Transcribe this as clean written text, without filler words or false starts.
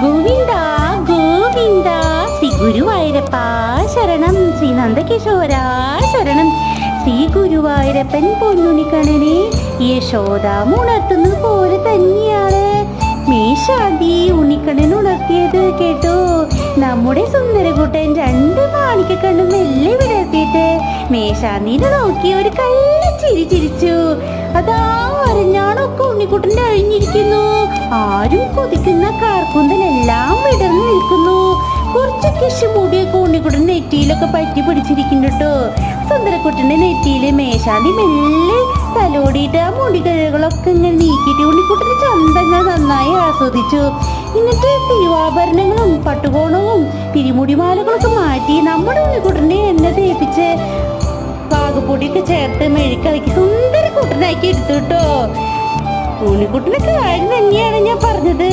ഗോവിന്ദ ഗോവിന്ദ ശ്രീ ഗുരുവായൂരപ്പ ശരണം, ശ്രീ നന്ദകിശോര ശരണം. ശ്രീ ഗുരുവായൂരപ്പൻ പൊന്നുണിക്കണ്ണനെ യശോദ ഉണർത്തുന്നത് പോലെ തന്നെയാണ് മേശാന്തി ഉണ്ണിക്കണ്ണൻ ഉണർത്തിയത് കേട്ടോ. നമ്മുടെ സുന്ദരകുട്ടൻ രണ്ട് മാണിക്കണ്ണും മെല്ലെ വിടർത്തിയിട്ട് മേശാന്തിനെ നോക്കി ഒരു കള്ളച്ചിരി ചിരിച്ചു. അതാ അരഞ്ഞാണൊക്കെ ഉണ്ണിക്കുട്ടൻ്റെ അഴിഞ്ഞിരിക്കുന്നു. ആരും കൊതിക്കുന്ന കാർക്കൂന്തലെല്ലാം വിടർന്നു നിൽക്കുന്നു. കുറച്ച് കിശുമൂടിയൊക്കെ ഉണ്ണിക്കുട്ടൻ നെറ്റിയിലൊക്കെ പറ്റി പിടിച്ചിരിക്കുന്നു കേട്ടോ. സുന്ദരക്കുട്ടൻ്റെ നെറ്റിയിൽ മേശാന്തി മെല്ലെ തലോടിയിട്ട് ആ മുടികഴകളൊക്കെ ഇങ്ങനെ നീക്കിയിട്ട് ഉണ്ണിക്കുട്ടൻ്റെ ചന്തങ്ങൾ നന്നായി ആസ്വദിച്ചു. എന്നിട്ട് തിരുവാഭരണങ്ങളും പട്ടുകോണവും തിരുമുടിമാലകളൊക്കെ മാറ്റി നമ്മുടെ ഉണ്ണിക്കുട്ടനെ എണ്ണ തേപ്പിച്ച് പാകപ്പൊടിയൊക്കെ ചേർത്ത് മെഴുക്കലക്കി സുന്ദരക്കുട്ടനാക്കി എടുത്തു കേട്ടോ. ഉണ്ണിക്കുട്ടനൊക്കെ കാര്യം തന്നെയാണ് ഞാൻ പറഞ്ഞത്.